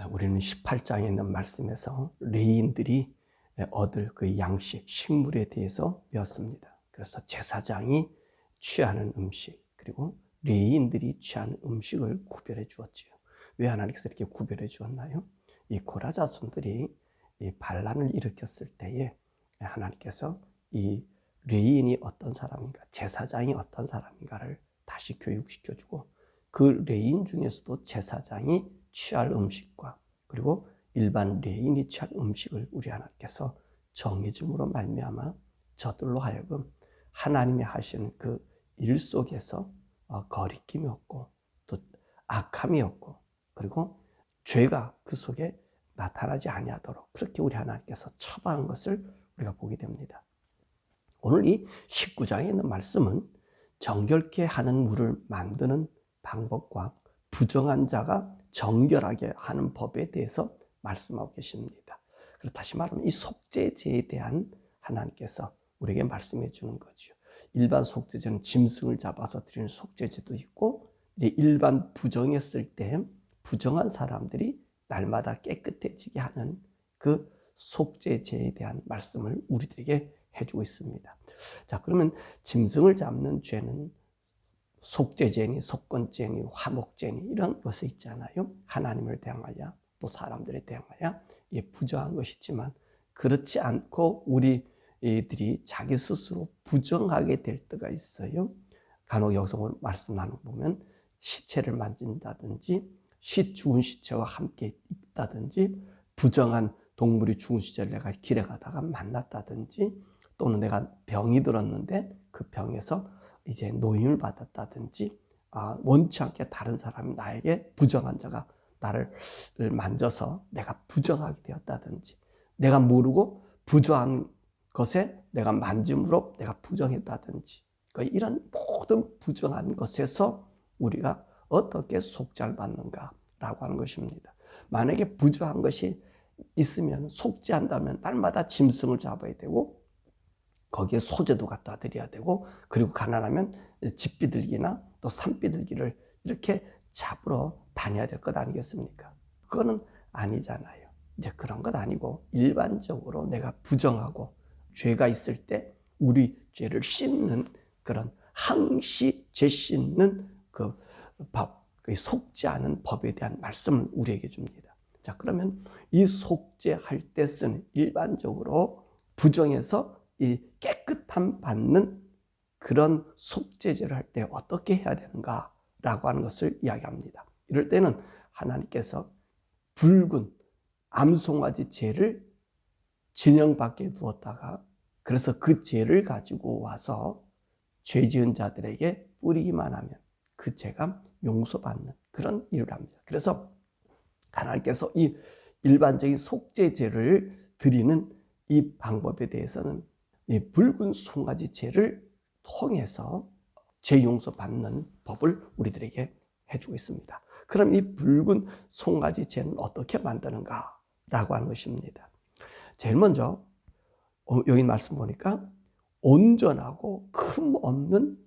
우리는 18장에 있는 말씀에서 레위인들이 얻을 그 양식, 식물에 대해서 배웠습니다. 그래서 제사장이 취하는 음식, 그리고 레위인들이 취하는 음식을 구별해 주었지요. 왜 하나님께서 이렇게 구별해 주었나요? 이 고라 자손들이 이 반란을 일으켰을 때에 하나님께서 이 레위인이 어떤 사람인가, 제사장이 어떤 사람인가를 다시 교육시켜주고, 그 레위인 중에서도 제사장이 취할 음식과 그리고 일반 레위인이 취할 음식을 우리 하나님께서 정해줌으로 말미암아 저들로 하여금 하나님이 하시는 그 일 속에서 거리낌이 없고 또 악함이 없고 그리고 죄가 그 속에 나타나지 아니하도록 그렇게 우리 하나님께서 처방한 것을 우리가 보게 됩니다. 오늘 이 19장에 있는 말씀은 정결케 하는 물을 만드는 방법과 부정한 자가 정결하게 하는 법에 대해서 말씀하고 계십니다. 그래서 다시 말하면 이 속죄제에 대한 하나님께서 우리에게 말씀해 주는 거죠. 일반 속죄제는 짐승을 잡아서 드리는 속죄제도 있고, 이제 일반 부정했을 때 부정한 사람들이 날마다 깨끗해지게 하는 그 속죄제에 대한 말씀을 우리들에게 해주고 있습니다. 자, 그러면 짐승을 잡는 죄는 속죄죄니, 속건죄니, 화목죄니 이런 것이 있잖아요. 하나님을 대항하여 또 사람들에 대항하여 이게 부정한 것이지만, 그렇지 않고 우리들이 자기 스스로 부정하게 될 때가 있어요. 간혹 여기서 말씀 나눠보면 시체를 만진다든지 죽은 시체와 함께 있다든지, 부정한 동물이 죽은 시체를 내가 길에 가다가 만났다든지, 또는 내가 병이 들었는데 그 병에서 이제 노임을 받았다든지, 원치 않게 다른 사람이 나에게, 부정한 자가 나를 만져서 내가 부정하게 되었다든지, 내가 모르고 부정한 것에 내가 만짐으로 내가 부정했다든지, 이런 모든 부정한 것에서 우리가 어떻게 속죄를 받는가라고 하는 것입니다. 만약에 부정한 것이 있으면, 속죄한다면 날마다 짐승을 잡아야 되고 거기에 소재도 갖다 드려야 되고, 그리고 가난하면 집비둘기나 또 산비둘기를 이렇게 잡으러 다녀야 될 것 아니겠습니까? 그거는 아니잖아요. 이제 그런 것 아니고 일반적으로 내가 부정하고 죄가 있을 때 우리 죄를 씻는 그런 항시 죄 씻는 그 법, 속죄하는 법에 대한 말씀을 우리에게 줍니다. 자, 그러면 이 속죄할 때 쓰는, 일반적으로 부정해서 이 깨끗함 받는 그런 속죄제를 할 때 어떻게 해야 되는가라고 하는 것을 이야기합니다. 이럴 때는 하나님께서 붉은 암송아지 죄를 진영 밖에 두었다가, 그래서 그 죄를 가지고 와서 죄 지은 자들에게 뿌리기만 하면 그 죄가 용서받는 그런 일을 합니다. 그래서 하나님께서 이 일반적인 속죄제를 드리는 이 방법에 대해서는 이 붉은 송아지 죄를 통해서 죄 용서받는 법을 우리들에게 해주고 있습니다. 그럼 이 붉은 송아지 죄는 어떻게 만드는가라고 하는 것입니다. 제일 먼저 여기 말씀 보니까 온전하고 흠 없는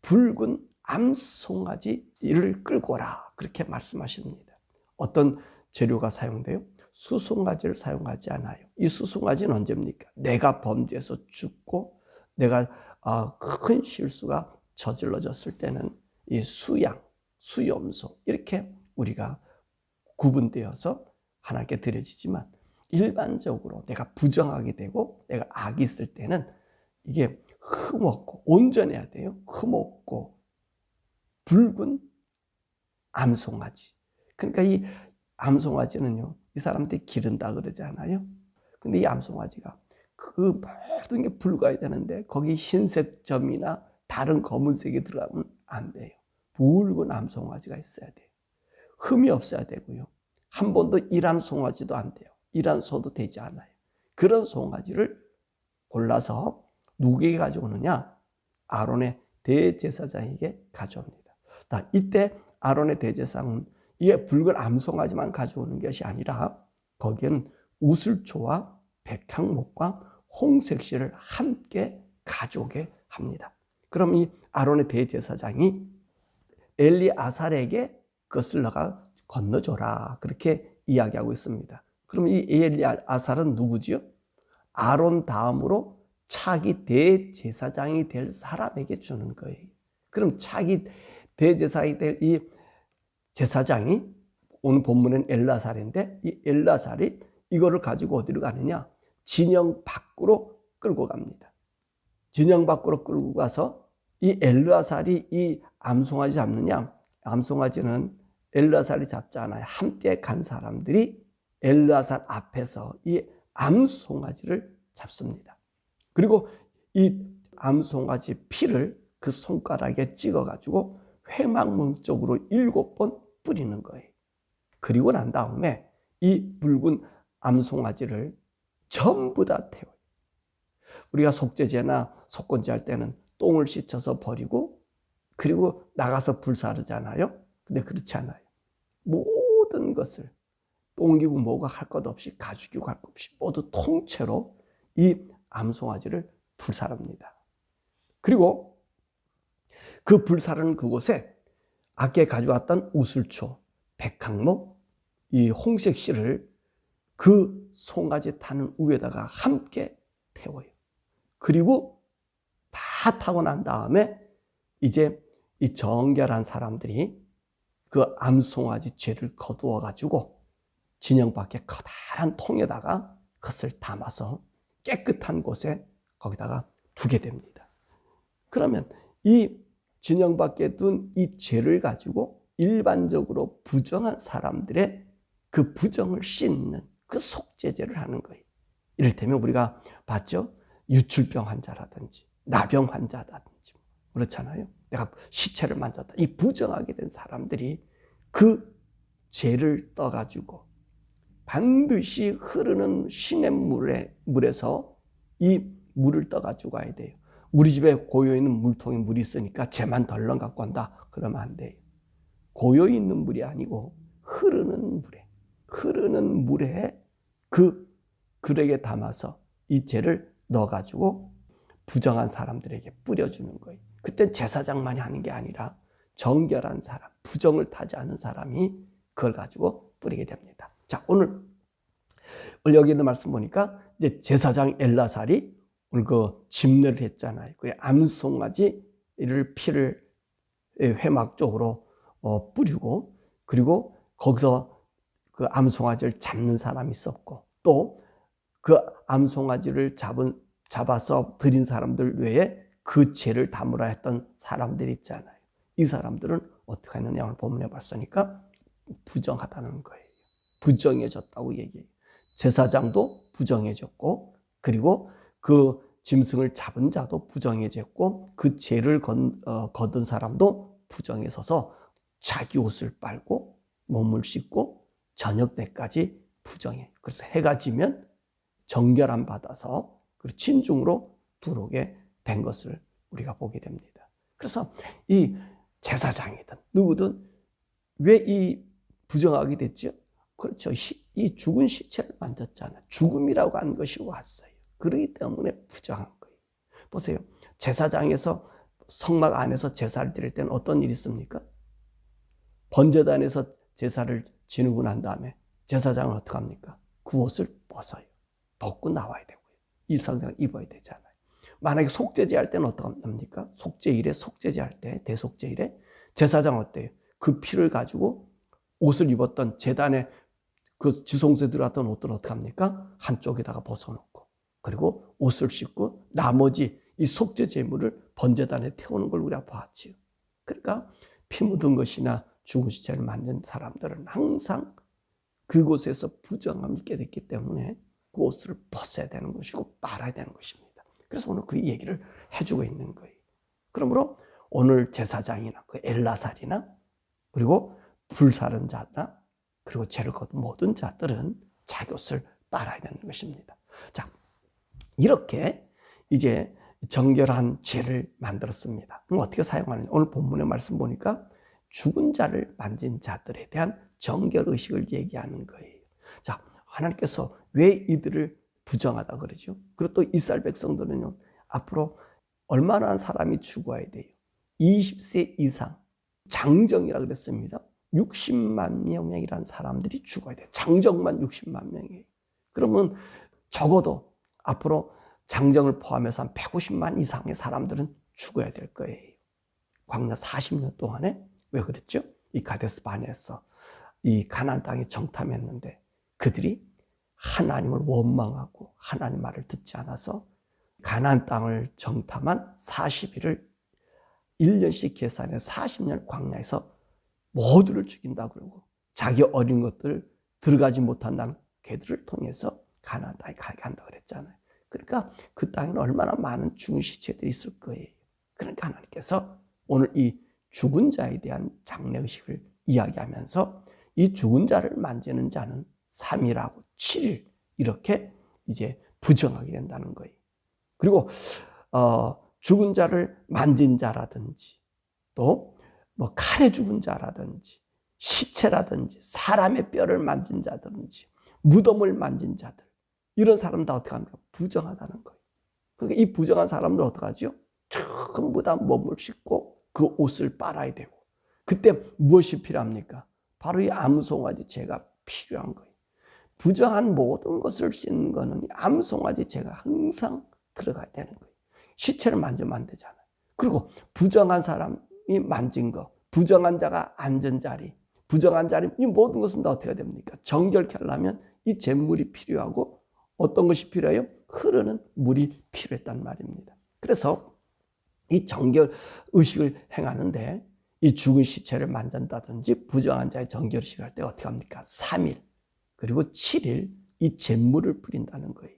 붉은 암송아지를 끌고 오라, 그렇게 말씀하십니다. 어떤 재료가 사용돼요? 수송아지를 사용하지 않아요. 이 수송아지는 언제입니까? 내가 범죄해서 죽고 내가 큰 실수가 저질러졌을 때는 이 수양, 수염소 이렇게 우리가 구분되어서 하나님께 드려지지만, 일반적으로 내가 부정하게 되고 내가 악이 있을 때는 이게 흠없고 온전해야 돼요. 흠없고 붉은 암송아지. 그러니까 이 암송아지는요, 이 사람들이 기른다 그러지 않아요? 근데 이 암송아지가 그 모든 게 붉어야 되는데 거기 흰색 점이나 다른 검은색이 들어가면 안 돼요. 붉은 암송아지가 있어야 돼요. 흠이 없어야 되고요. 한 번도 일한 송아지도 안 돼요. 일한 소도 되지 않아요. 그런 송아지를 골라서 누구에게 가져오느냐? 아론의 대제사장에게 가져옵니다. 이때 아론의 대제사장은 이게 붉은 암송아지만 가져오는 것이 아니라 거기에는 우슬초와 백향목과 홍색실을 함께 가져오게 합니다. 그럼 이 아론의 대제사장이 엘리아살에게 그것을 너가 건너줘라, 그렇게 이야기하고 있습니다. 그럼 이 엘르아살은 누구지요? 아론 다음으로 차기 대제사장이 될 사람에게 주는 거예요. 그럼 차기 대제사장이 될 이 제사장이 오늘 본문은 엘르아살인데, 이 엘르아살이 이거를 가지고 어디로 가느냐? 진영 밖으로 끌고 갑니다. 진영 밖으로 끌고 가서 이 엘르아살이 이 암송아지 잡느냐? 암송아지는 엘르아살이 잡지 않아요. 함께 간 사람들이 엘르아살 앞에서 이 암송아지를 잡습니다. 그리고 이 암송아지 피를 그 손가락에 찍어가지고 회막문 쪽으로 7번 뿌리는 거예요. 그리고 난 다음에 이 붉은 암송아지를 전부 다 태워요. 우리가 속죄제나 속건제 할 때는 똥을 씻어서 버리고 그리고 나가서 불사르잖아요. 근데 그렇지 않아요. 모든 것을 똥이고 뭐가 할 것 없이 가죽이고 할 것 없이 모두 통째로 이 암송아지를 불사릅니다. 그리고 그 불사르는 그곳에 아까 가져왔던 우슬초, 백항목, 이 홍색실을 그 송아지 타는 위에다가 함께 태워요. 그리고 다 타고 난 다음에 이제 이 정결한 사람들이 그 암송아지 죄를 거두어 가지고 진영 밖에 커다란 통에다가 그것을 담아서 깨끗한 곳에 거기다가 두게 됩니다. 그러면 이 진영 밖에 둔 이 죄를 가지고 일반적으로 부정한 사람들의 그 부정을 씻는 그 속죄제를 하는 거예요. 이를테면 우리가 봤죠? 유출병 환자라든지 나병 환자라든지 그렇잖아요. 내가 시체를 만졌다. 이 부정하게 된 사람들이 그 죄를 떠가지고 반드시 흐르는 시냇물에서 이 물을 떠가지고 가야 돼요. 우리 집에 고여있는 물통에 물이 있으니까 쟤만 덜렁 갖고 간다. 그러면 안 돼요. 고여있는 물이 아니고 흐르는 물에 그 그릇에 담아서 이 죄를 넣어가지고 부정한 사람들에게 뿌려주는 거예요. 그땐 제사장만이 하는 게 아니라 정결한 사람, 부정을 타지 않은 사람이 그걸 가지고 뿌리게 됩니다. 자, 오늘 여기 있는 말씀 보니까 이제 제사장 엘르아살이 오늘 그 집례를 했잖아요. 그 암송아지를 피를 회막 쪽으로 뿌리고 그리고 거기서 그 암송아지를 잡는 사람이 있었고 또 그 암송아지를 잡아서 드린 사람들 외에 그 죄를 담으라 했던 사람들이 있잖아요. 이 사람들은 어떻게 했느냐 오늘 본문에 봤으니까 부정하다는 거예요. 부정해졌다고 얘기해요. 제사장도 부정해졌고 그리고 그 짐승을 잡은 자도 부정해졌고 그 죄를 거둔 사람도 부정해서서 자기 옷을 빨고 몸을 씻고 저녁 때까지 부정해. 그래서 해가 지면 정결함 받아서 진중으로 들어오게 된 것을 우리가 보게 됩니다. 그래서 이 제사장이든 누구든 왜 이 부정하게 됐죠? 그렇죠. 이 죽은 시체를 만졌잖아요. 죽음이라고 한 것이 왔어요. 그렇기 때문에 부정한 거예요. 보세요. 제사장에서 성막 안에서 제사를 드릴 때는 어떤 일이 있습니까? 번제단에서 제사를 지내고 난 다음에 제사장은 어떻게 합니까? 그 옷을 벗어요. 벗고 나와야 되고요. 일상생활 입어야 되잖아요. 만약에 속죄제 할 때는 어떻게 합니까? 속죄일에 속죄제 할 때 대속죄일에 제사장 어때요? 그 피를 가지고 옷을 입었던 제단에 그 지성소에 들어왔던 옷들은 어떻게 합니까? 한쪽에다가 벗어놓고 그리고 옷을 씻고 나머지 이 속죄 제물을 번제단에 태우는 걸 우리가 봤지요. 그러니까 피 묻은 것이나 죽은 시체를 만든 사람들은 항상 그곳에서 부정함을 있게 됐기 때문에 그 옷을 벗어야 되는 것이고 빨아야 되는 것입니다. 그래서 오늘 그 얘기를 해주고 있는 거예요. 그러므로 오늘 제사장이나 그 엘르아살이나 그리고 불사른 자나 그리고 죄를 거둔 모든 자들은 자기 옷을 빨아야 되는 것입니다. 자, 이렇게 이제 정결한 죄를 만들었습니다. 그럼 어떻게 사용하느냐? 오늘 본문의 말씀 보니까 죽은 자를 만진 자들에 대한 정결의식을 얘기하는 거예요. 자, 하나님께서 왜 이들을 부정하다 그러죠? 그리고 또 이스라엘 백성들은요, 앞으로 얼마나 사람이 죽어야 돼요? 20세 이상, 장정이라 그랬습니다. 60만 명이라는 사람들이 죽어야 돼. 장정만 60만 명이에요. 그러면 적어도 앞으로 장정을 포함해서 한 150만 이상의 사람들은 죽어야 될 거예요. 광야 40년 동안에. 왜 그랬죠? 이 가데스 바네에서 이 가나안 땅에 정탐했는데 그들이 하나님을 원망하고 하나님 말을 듣지 않아서 가나안 땅을 정탐한 40일을 1년씩 계산해 40년 광야에서 모두를 죽인다 그러고 자기 어린 것들 들어가지 못한다는 개들을 통해서 가나안 땅에 가게 한다 그랬잖아요. 그러니까 그 땅에는 얼마나 많은 죽은 시체들이 있을 거예요. 그러니까 하나님께서 오늘 이 죽은 자에 대한 장례의식을 이야기하면서 이 죽은 자를 만지는 자는 3일하고 7일 이렇게 이제 부정하게 된다는 거예요. 그리고 죽은 자를 만진 자라든지 또 뭐 칼에 죽은 자라든지 시체라든지 사람의 뼈를 만진 자든지 무덤을 만진 자들 이런 사람 다 어떻게 합니까? 부정하다는 거예요. 그러니까 이 부정한 사람들 어떡하죠? 전부 다 몸을 씻고 그 옷을 빨아야 되고 그때 무엇이 필요합니까? 바로 이 암송아지제가 필요한 거예요. 부정한 모든 것을 씻는 거는 암송아지제가 항상 들어가야 되는 거예요. 시체를 만지면 안 되잖아요. 그리고 부정한 사람이 만진 거, 부정한 자가 앉은 자리, 부정한 자리, 이 모든 것은 다 어떻게 됩니까? 정결케 하려면 이 잿물이 필요하고 어떤 것이 필요해요? 흐르는 물이 필요했단 말입니다. 그래서 이 정결 의식을 행하는데 이 죽은 시체를 만진다든지 부정한 자의 정결 의식을 할 때 어떻게 합니까? 3일 그리고 7일 이 잿물을 뿌린다는 거예요.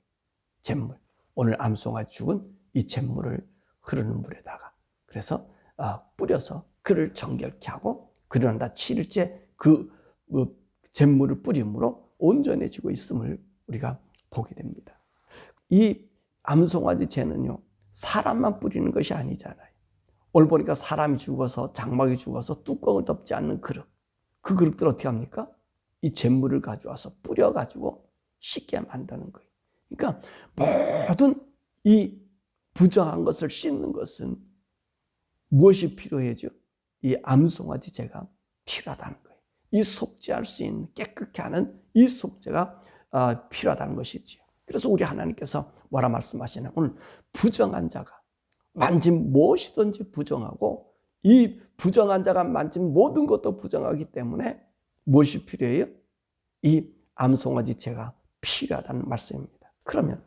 잿물. 오늘 암송아지 죽은 이 잿물을 흐르는 물에다가 그래서 뿌려서 그를 정결케 하고 그러나 7일째 그 잿물을 뿌림으로 온전해지고 있음을 우리가 보게 됩니다. 이 암송아지 제는요 사람만 뿌리는 것이 아니잖아요. 오늘 보니까 사람이 죽어서 장막이 죽어서 뚜껑을 덮지 않는 그릇, 그 그릇들 어떻게 합니까? 이 잿물을 가져와서 뿌려가지고 씻게 만드는 거예요. 그러니까 모든 이 부정한 것을 씻는 것은 무엇이 필요해죠? 이 암송아지 제가 필요하다는 거예요. 이 속죄할 수 있는 깨끗게 하는 이 속죄가 필요하다는 것이지요. 그래서 우리 하나님께서 뭐라 말씀하시냐? 오늘 부정한 자가 만진 무엇이든지 부정하고 이 부정한 자가 만진 모든 것도 부정하기 때문에 무엇이 필요해요? 이 암송아지 제가 필요하다는 말씀입니다. 그러면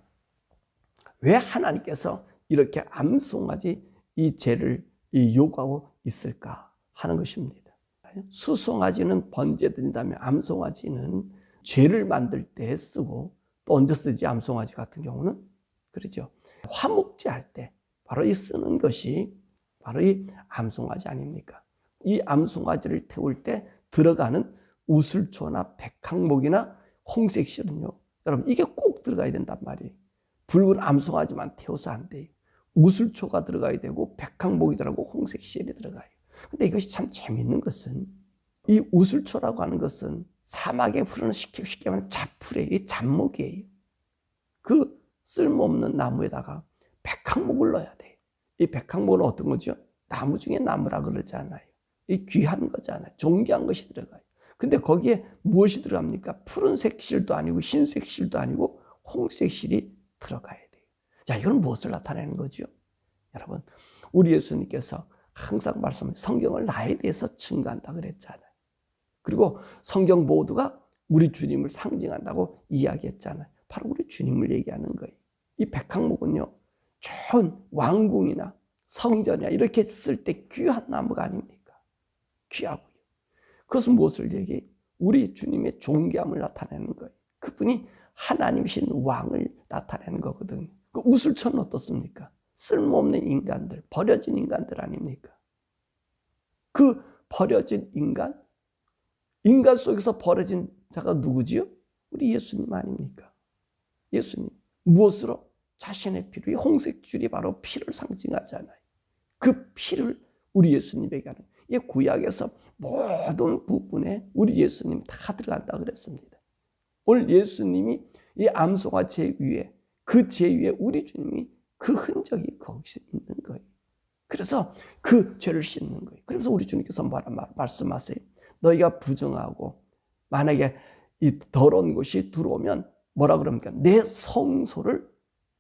왜 하나님께서 이렇게 암송아지 이 제를 요구하고 있을까 하는 것입니다. 수송아지는 번제 드린다면 암송아지는 죄를 만들 때 쓰고 또 언제 쓰지? 암송아지 같은 경우는 그렇죠. 화목제 할 때 바로 이 쓰는 것이 바로 이 암송아지 아닙니까? 이 암송아지를 태울 때 들어가는 우슬초나 백항목이나 홍색실은요, 여러분 이게 꼭 들어가야 된단 말이에요. 붉은 암송아지만 태워서 안 돼요. 우슬초가 들어가야 되고 백항목이 들어가고 홍색실이 들어가요. 근데 이것이 참 재밌는 것은 이 우슬초라고 하는 것은 사막에 흐르는 쉽게 말하면 잡풀이에요. 잡목이에요. 그 쓸모없는 나무에다가 백항목을 넣어야 돼요. 이 백항목은 어떤 거죠? 나무 중에 나무라 그러잖아요. 이 귀한 거잖아요. 존귀한 것이 들어가요. 근데 거기에 무엇이 들어갑니까? 푸른색 실도 아니고 흰색 실도 아니고 홍색 실이 들어가야 돼요. 자, 이건 무엇을 나타내는 거죠? 여러분, 우리 예수님께서 항상 성경을 나에 대해서 증거한다 그랬잖아요. 그리고 성경 모두가 우리 주님을 상징한다고 이야기했잖아요. 바로 우리 주님을 얘기하는 거예요. 이 백항목은요, 좋은 왕궁이나 성전이나 이렇게 쓸 때 귀한 나무가 아닙니까? 귀하고요. 그것은 무엇을 얘기해요? 우리 주님의 존귀함을 나타내는 거예요. 그분이 하나님이신 왕을 나타내는 거거든요. 그 우슬초는 어떻습니까? 쓸모없는 인간들, 버려진 인간들 아닙니까? 그 버려진 인간 속에서 버려진 자가 누구지요? 우리 예수님 아닙니까? 예수님. 무엇으로? 자신의 피로, 이 홍색 줄이 바로 피를 상징하잖아요. 그 피를 우리 예수님에게 하는, 이 구약에서 모든 부분에 우리 예수님 다 들어간다 그랬습니다. 오늘 예수님이 이 암송아 제 위에, 그 제 위에 우리 주님이 그 흔적이 거기서 있는 거예요. 그래서 그 죄를 씻는 거예요. 그래서 우리 주님께서 말씀하세요. 너희가 부정하고 만약에 이 더러운 것이 들어오면 뭐라 그럽니까? 내 성소를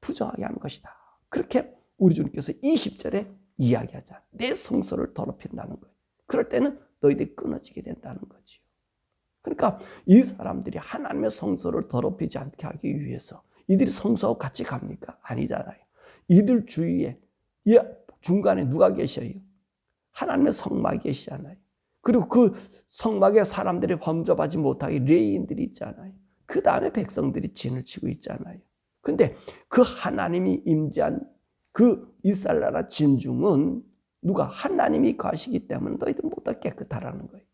부정하게 하는 것이다. 그렇게 우리 주님께서 20절에 이야기하자. 내 성소를 더럽힌다는 거예요. 그럴 때는 너희들이 끊어지게 된다는 거지요. 그러니까 이 사람들이 하나님의 성소를 더럽히지 않게 하기 위해서 이들이 성소하고 같이 갑니까? 아니잖아요. 이들 주위에 이 중간에 누가 계셔요? 하나님의 성막이 계시잖아요. 그리고 그 성막에 사람들이 범접하지 못하게 레위인들이 있잖아요. 그 다음에 백성들이 진을 치고 있잖아요. 근데 그 하나님이 임재한 그 이스라엘 나라 진중은 누가? 하나님이 가시기 때문에 너희들 모두 깨끗하라는 거예요.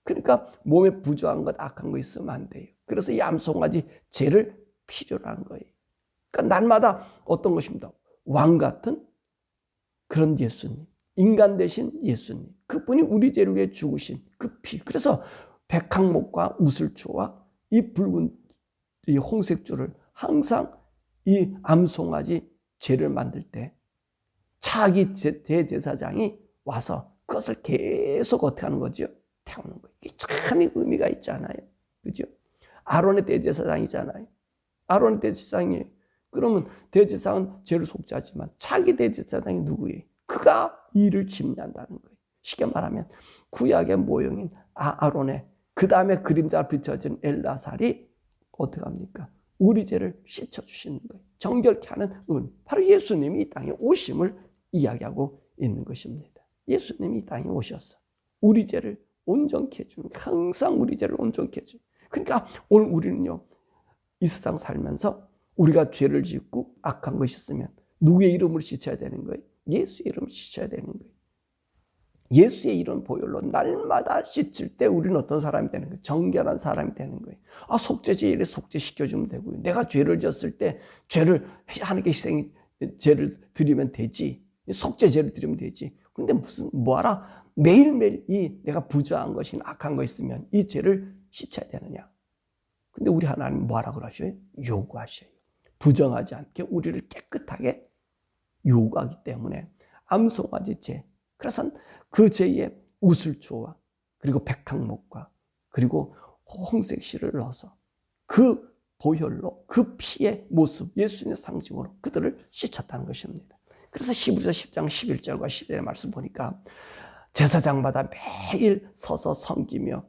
그러니까 몸에 부조한 것, 악한 거 있으면 안 돼요. 그래서 이 암송아지 죄를 필요로 한 거예요. 그러니까 날마다 어떤 것입니다. 왕 같은 그런 예수님, 인간 대신 예수님, 그분이 우리 죄를 위해 죽으신 그 피. 그래서 백항목과 우슬초와 이 붉은 이 홍색줄을 항상 이 암송아지 죄를 만들 때 차기 대제사장이 와서 그것을 계속 어떻게 하는 거죠? 태우는 거예요. 이게 참 의미가 있잖아요. 그죠? 아론의 대제사장이잖아요. 아론의 대제사장이에요. 그러면 대제사장은 죄를 속죄하지만 차기 대제사장이 누구예요? 그가 이를 집례한다는 거예요. 쉽게 말하면 구약의 모형인 아론의 그 다음에 그림자 비춰진 엘라살이 어떻게 합니까? 우리 죄를 씻어주시는 거예요. 정결케 하는 은. 바로 예수님이 이 땅에 오심을 이야기하고 있는 것입니다. 예수님이 이 땅에 오셔서 우리 죄를 온전케 해주는, 항상 우리 죄를 온전케 해주는. 그러니까 오늘 우리는요, 이 세상 살면서 우리가 죄를 짓고 악한 것이 있으면 누구의 이름을 씻어야 되는 거예요? 예수의 이름을 씻어야 되는 거예요. 예수의 이름 보혈로 날마다 씻을 때 우리는 어떤 사람이 되는 거예요? 정결한 사람이 되는 거예요. 속죄제일에 속죄시켜주면 되고요. 내가 죄를 졌을 때 죄를 하나님께 죄를 드리면 되지. 속죄제를 드리면 되지. 근데 뭐하라? 매일매일 내가 부정한 것이 악한 거 있으면 이 죄를 씻어야 되느냐? 근데 우리 하나님 뭐하라 그러셔요? 요구하셔요. 부정하지 않게 우리를 깨끗하게 요구하기 때문에 암송아지 죄. 그래서 그 죄에 우슬초와 그리고 백항목과 그리고 홍색실을 넣어서 그 보혈로 그 피의 모습, 예수님의 상징으로 그들을 씻었다는 것입니다. 그래서 히브리서 10장 11절과 12절의 말씀 보니까 제사장마다 매일 서서 섬기며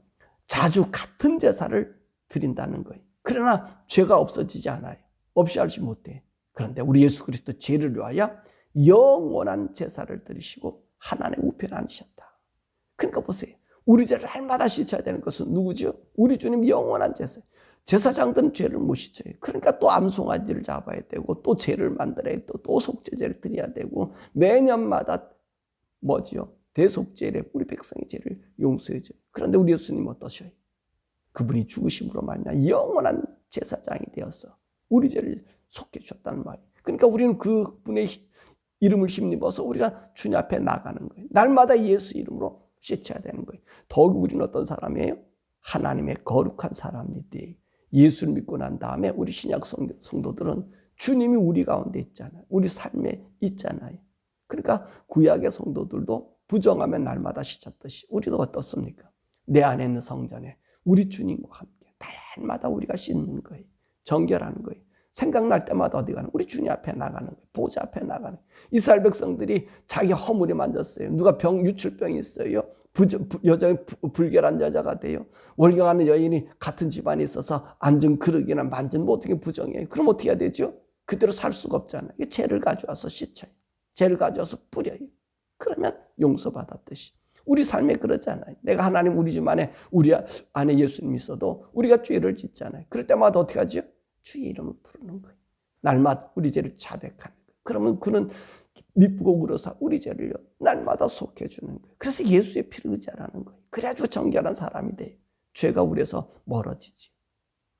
자주 같은 제사를 드린다는 거예요. 그러나 죄가 없어지지 않아요. 없이 알지 못해. 그런데 우리 예수 그리스도 죄를 위하여 영원한 제사를 드리시고 하나님의 우편에 앉으셨다. 그러니까 보세요. 우리 죄를 날마다 씻어야 되는 것은 누구죠? 우리 주님 영원한 제사. 제사장들은 죄를 못 씻어요. 그러니까 또 암송아지를 잡아야 되고 또 죄를 만들어야 되고 또 속죄제를 드려야 되고 매년마다 뭐지요? 대속죄일에 우리 백성의 죄를 용서해줘요. 그런데 우리 예수님 어떠셔요? 그분이 죽으심으로 말미암아 영원한 제사장이 되어서 우리 죄를 속해 주셨다는 말이에요. 그러니까 우리는 그분의 이름을 힘입어서 우리가 주님 앞에 나가는 거예요. 날마다 예수 이름으로 씻어야 되는 거예요. 더욱 우리는 어떤 사람이에요? 하나님의 거룩한 사람인데 예수를 믿고 난 다음에 우리 신약 성도들은 주님이 우리 가운데 있잖아요. 우리 삶에 있잖아요. 그러니까 구약의 성도들도 부정하면 날마다 씻었듯이 우리도 어떻습니까? 내 안에 있는 성전에 우리 주님과 함께 날마다 우리가 씻는 거예요. 정결하는 거예요. 생각날 때마다 어디 가는? 우리 주님 앞에 나가는 거예요. 보좌 앞에 나가는 거예요. 이스라엘 백성들이 자기 허물이 만졌어요. 누가 유출병이 있어요. 여자가 불결한 여자가 돼요. 월경하는 여인이 같은 집안에 있어서 앉은 그릇이나 만진 뭐 어떻게 부정해요. 그럼 어떻게 해야 되죠? 그대로 살 수가 없잖아요. 죄를 가져와서 씻어요. 죄를 가져와서 뿌려요. 그러면 용서받았듯이. 우리 삶에 그러잖아요. 내가 하나님 우리 집 안에 우리 안에 예수님 있어도 우리가 죄를 짓잖아요. 그럴 때마다 어떻게 하죠? 주의 이름을 부르는 거예요. 날마다 우리 죄를 자백하는 거예요. 그러면 그는 미쁘고 물어서 우리 죄를 날마다 속해주는 거예요. 그래서 예수의 피를 의지하라는 거예요. 그래야지고 정결한 사람이 돼요. 죄가 우리에서 멀어지지.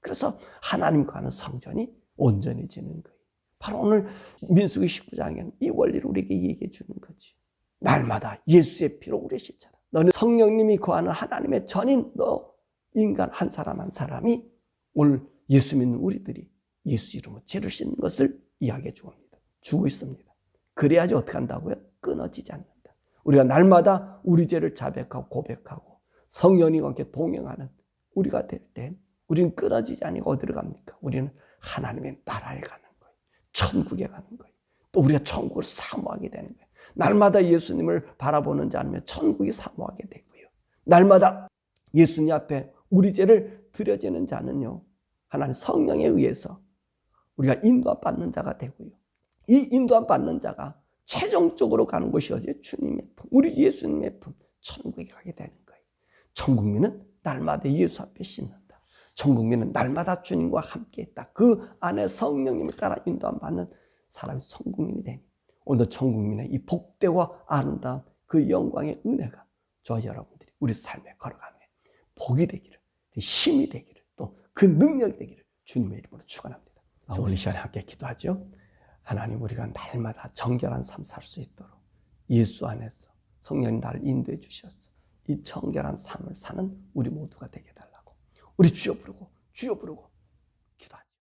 그래서 하나님과는 성전이 온전해지는 거예요. 바로 오늘 민수기 19장에는 이 원리를 우리에게 얘기해 주는 거지. 날마다 예수의 피로 우리 씻잖아. 너는 성령님이 거하는 하나님의 전인 너 인간 한 사람 한 사람이 오늘 예수 믿는 우리들이 예수 이름으로 죄를 씻는 것을 이야기해 주고 있습니다. 그래야지 어떻게 한다고요? 끊어지지 않는다. 우리가 날마다 우리 죄를 자백하고 고백하고 성령님과 함께 동행하는 우리가 될 때 우리는 끊어지지 않고 어디로 갑니까? 우리는 하나님의 나라에 가는 거예요. 천국에 가는 거예요. 또 우리가 천국을 사모하게 되는 거예요. 날마다 예수님을 바라보는 자 아니면 천국이 사모하게 되고요. 날마다 예수님 앞에 우리 죄를 드려지는 자는요, 하나님 성령에 의해서 우리가 인도함 받는 자가 되고요. 이 인도함 받는 자가 최종적으로 가는 곳이 어디에? 주님의 품, 우리 예수님의 품, 천국에 가게 되는 거예요. 천국민은 날마다 예수 앞에 씻는다. 천국민은 날마다 주님과 함께 있다. 그 안에 성령님을 따라 인도함 받는 사람이 천국민이 되니, 오늘 천국민의 이 복되고 아름다운 그 영광의 은혜가 저와 여러분들이 우리 삶에 걸어가며 복이 되기를, 힘이 되기를, 또 그 능력이 되기를 주님의 이름으로 축원합니다. 오늘 이 시간에 함께 기도하죠. 하나님, 우리가 날마다 정결한 삶 살 수 있도록 예수 안에서 성령님 나를 인도해 주셔서 이 정결한 삶을 사는 우리 모두가 되게 해달라고 우리 주여 부르고 기도하죠.